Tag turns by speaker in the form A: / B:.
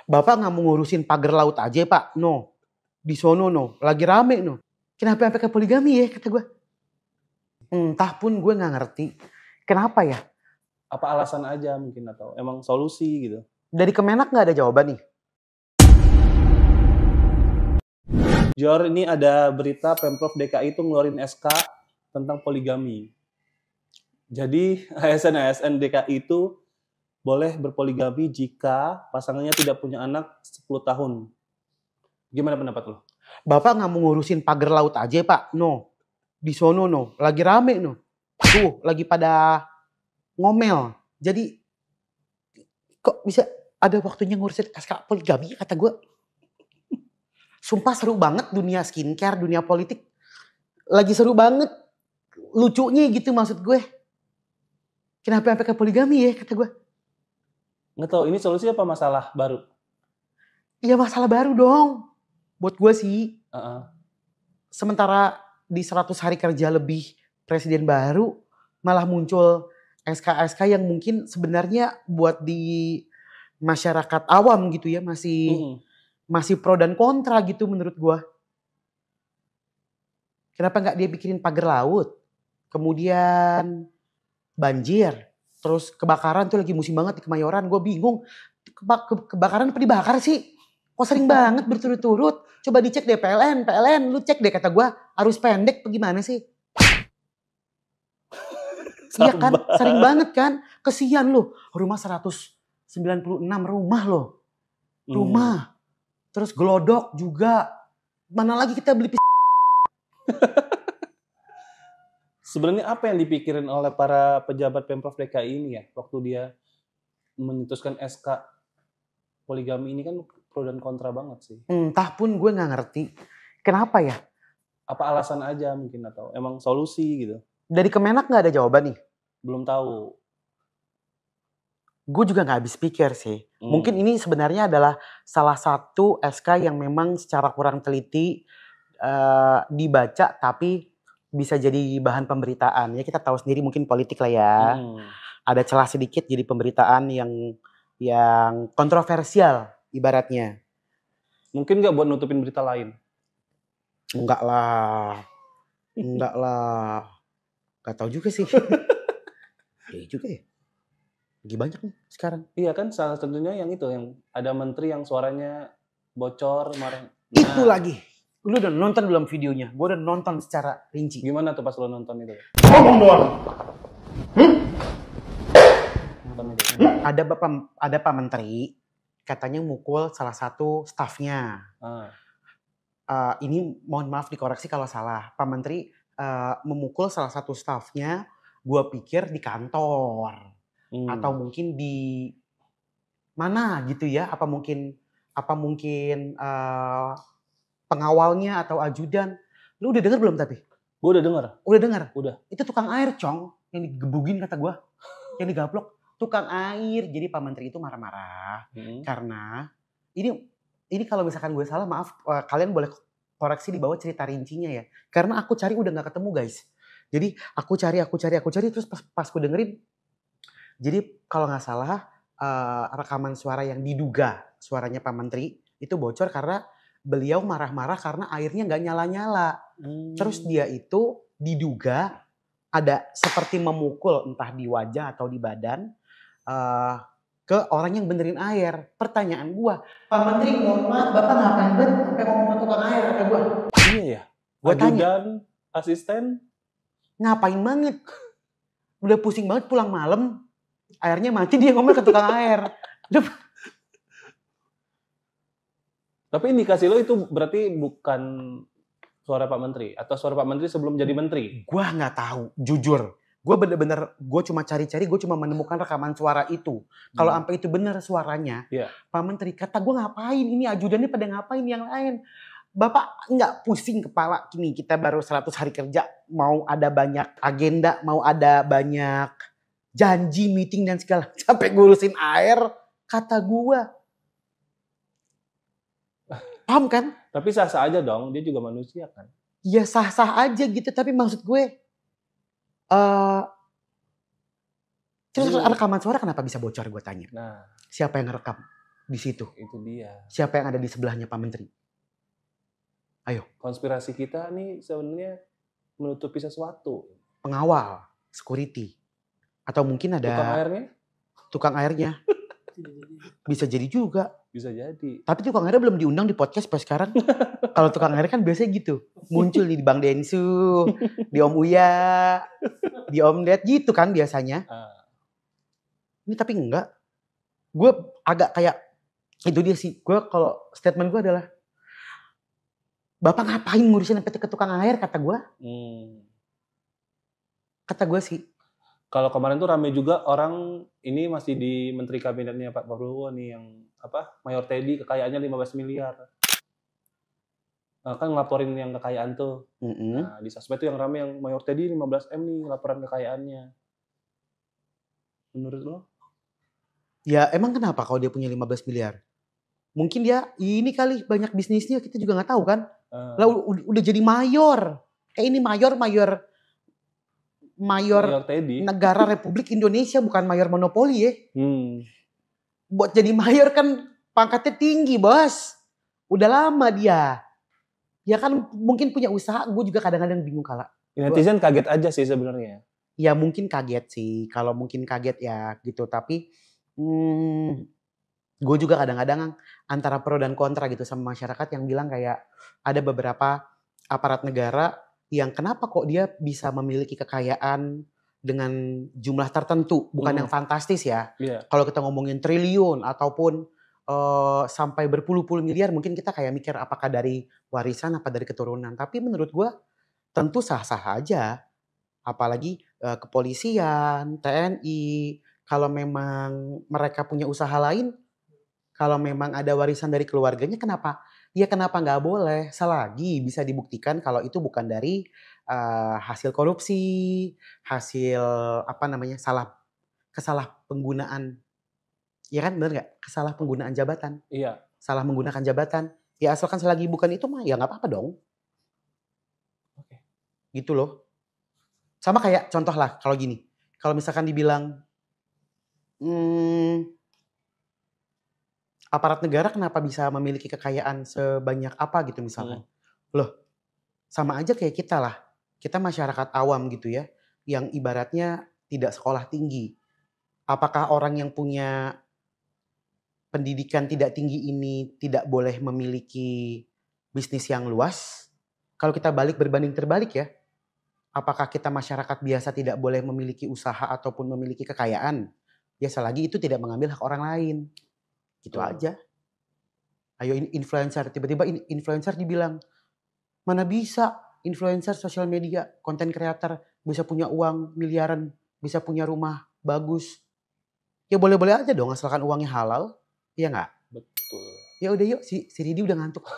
A: Bapak nggak mau ngurusin pagar laut aja Pak? No. Di sono no. Lagi rame no. Kenapa sampai ke poligami ya kata gue? Entah pun gue nggak ngerti. Kenapa ya?
B: Apa alasan aja mungkin atau emang solusi gitu?
A: Dari Kemenak nggak ada jawaban nih.
B: Jor, ini ada berita Pemprov DKI itu ngeluarin SK tentang poligami. Jadi ASN DKI itu boleh berpoligami jika pasangannya tidak punya anak 10 tahun. Gimana pendapat lo?
A: Bapak nggak mau ngurusin pagar laut aja Pak? No. Di sono no. Lagi rame no. Tuh lagi pada ngomel. Jadi kok bisa ada waktunya ngurusin SK poligami kata gue. Sumpah seru banget dunia skincare, dunia politik. Lagi seru banget. Lucunya gitu maksud gue. Kenapa sampai ke poligami ya kata gue?
B: Nggak tahu, ini solusi apa masalah baru?
A: Iya masalah baru dong. Buat gue sih. Sementara di 100 hari kerja lebih presiden baru malah muncul SK-SK yang mungkin sebenarnya buat di masyarakat awam gitu ya masih pro dan kontra gitu menurut gue. Kenapa nggak dia bikinin pagar laut? Kemudian banjir, terus kebakaran tuh lagi musim banget di Kemayoran. Gue bingung, kebakaran apa dibakar sih? Kok sering banget berturut-turut? Coba dicek deh PLN, lu cek deh kata gue arus pendek bagaimana sih? Iya kan, sering banget kan? Kesian loh, rumah 196 rumah loh. Rumah. Terus gelodok juga. Mana lagi kita beli
B: Sebenarnya apa yang dipikirin oleh para pejabat Pemprov DKI ini ya waktu dia mencetuskan SK poligami ini kan pro dan kontra banget sih.
A: Entah pun gue nggak ngerti. Kenapa ya?
B: Apa alasan aja mungkin atau emang solusi gitu?
A: Dari Kemenak nggak ada jawaban nih?
B: Belum tahu.
A: Gue juga nggak habis pikir sih. Mungkin ini sebenarnya adalah salah satu SK yang memang secara kurang teliti dibaca tapi bisa jadi bahan pemberitaan. Ya kita tahu sendiri mungkin politik lah ya. Ada celah sedikit jadi pemberitaan yang kontroversial ibaratnya.
B: Mungkin nggak buat nutupin berita lain?
A: Enggak lah. Gak tahu juga sih. Iya juga ya. Lagi banyak nih sekarang.
B: Iya kan salah satunya yang itu yang ada menteri yang suaranya bocor marah.
A: Itu lagi. Lu udah nonton belum videonya? Gue udah nonton secara rinci.
B: Gimana tuh pas lo nonton itu?
A: Ngomong doang. Ada Pak Menteri katanya mukul salah satu stafnya. Ini mohon maaf dikoreksi kalau salah. Pak Menteri memukul salah satu stafnya. Gue pikir di kantor atau mungkin di mana gitu ya? Apa mungkin pengawalnya atau ajudan. Lu udah denger belum tapi?
B: Gue udah denger.
A: Udah denger?
B: Udah.
A: Itu tukang air Cong yang digebugin kata gue. Yang digaplok. Tukang air. Jadi Pak Menteri itu marah-marah. Karena ini kalau misalkan gue salah maaf. Kalian boleh koreksi di bawah cerita rincinya ya. Karena aku cari udah gak ketemu guys. Jadi aku cari. Terus pas gue dengerin. Jadi kalau gak salah rekaman suara yang diduga suaranya Pak Menteri. Itu bocor karena beliau marah-marah karena airnya gak nyala-nyala. Terus dia itu diduga ada seperti memukul entah di wajah atau di badan ke orang yang benerin air. Pertanyaan gua, Pak Menteri mohon maaf Bapak ngapain banget sampai ngomong ke tukang air kata gua.
B: Iya ya.
A: Gua tanya,
B: ajudan, asisten
A: ngapain banget? Udah pusing banget pulang malam, airnya mati dia ngomong ke tukang air.
B: Tapi indikasi lo itu berarti bukan suara Pak Menteri atau suara Pak Menteri sebelum jadi menteri?
A: Gua nggak tahu, jujur. Gue bener-bener, gue cuma cari-cari, gue cuma menemukan rekaman suara itu. Kalau sampai itu benar suaranya, Pak Menteri kata gue ngapain? Ini ajudannya pada ngapain yang lain? Bapak nggak pusing kepala gini, kita baru 100 hari kerja, mau ada banyak agenda, mau ada banyak janji, meeting dan segala, sampai ngurusin air, kata gue. Paham kan?
B: Tapi sah-sah aja dong, dia juga manusia kan?
A: Ya sah-sah aja gitu, tapi maksud gue, terus rekaman suara kenapa bisa bocor gue tanya?
B: Nah.
A: Siapa yang ngerekam? di situ?
B: Itu dia.
A: Siapa yang ada di sebelahnya Pak Menteri? Ayo.
B: Konspirasi kita nih sebenarnya menutupi sesuatu.
A: Pengawal, security. Atau mungkin ada
B: Tukang airnya?
A: Tukang airnya. Bisa jadi juga.
B: Bisa jadi.
A: Tapi tukang airnya belum diundang di podcast sampai sekarang. Kalau tukang air kan biasanya gitu. Muncul di Bang Densu, di Om Uya, di Om Ded gitu kan biasanya. Ini tapi enggak. Gue agak kayak, itu dia sih. Gue kalau statement gue adalah, Bapak ngapain ngurusin PT ke tukang air, kata gue. Kata gue sih.
B: Kalau kemarin tuh rame juga orang, ini masih di Menteri Kabinetnya Pak Prabowo nih, yang Mayor Teddy kekayaannya 15 miliar. Kan ngelaporin yang kekayaan tuh. Nah, di sosmed tuh yang rame yang Mayor Teddy 15M nih laporan kekayaannya. Menurut lo?
A: Ya emang kenapa kalau dia punya 15 miliar? Mungkin dia ini kali banyak bisnisnya, kita juga nggak tahu kan. Lah udah jadi mayor. Kayak ini mayor
B: Teddy.
A: Negara Republik Indonesia, bukan mayor monopoli ya. Buat jadi mayor kan pangkatnya tinggi, bos. Udah lama dia. Ya kan mungkin punya usaha, gue juga kadang-kadang bingung kala.
B: Netizen kaget aja sih sebenarnya.
A: Ya mungkin kaget sih, kalau mungkin kaget ya gitu. Tapi gue juga kadang-kadang antara pro dan kontra gitu sama masyarakat yang bilang kayak ada beberapa aparat negara yang kenapa kok dia bisa memiliki kekayaan dengan jumlah tertentu, bukan yang fantastis ya. Kalau kita ngomongin triliun ataupun sampai berpuluh-puluh miliar, mungkin kita kayak mikir apakah dari warisan apa dari keturunan. Tapi menurut gue tentu sah-sah aja. Apalagi kepolisian, TNI, kalau memang mereka punya usaha lain, kalau memang ada warisan dari keluarganya, kenapa? Ya kenapa nggak boleh? Selagi bisa dibuktikan kalau itu bukan dari hasil korupsi, hasil kesalah penggunaan. Ya kan, benar nggak? Kesalah penggunaan jabatan.
B: Iya.
A: Salah menggunakan jabatan. Ya asalkan selagi bukan itu mah ya nggak apa-apa dong.
B: Oke.
A: Gitu loh. Sama kayak contoh lah kalau gini. Kalau misalkan dibilang aparat negara kenapa bisa memiliki kekayaan sebanyak apa gitu misalkan. Loh, sama aja kayak kita lah. Kita masyarakat awam gitu ya. Yang ibaratnya tidak sekolah tinggi. Apakah orang yang punya pendidikan tidak tinggi ini tidak boleh memiliki bisnis yang luas? Kalau kita berbanding terbalik ya, apakah kita masyarakat biasa tidak boleh memiliki usaha ataupun memiliki kekayaan? Ya selagi itu tidak mengambil hak orang lain. Gitu aja. Ayo influencer, tiba-tiba influencer dibilang, mana bisa influencer sosial media, konten creator bisa punya uang miliaran, bisa punya rumah bagus. Ya boleh-boleh aja dong asalkan uangnya halal. Iya nggak?
B: Betul.
A: Ya udah yuk, si Ridi udah ngantuk.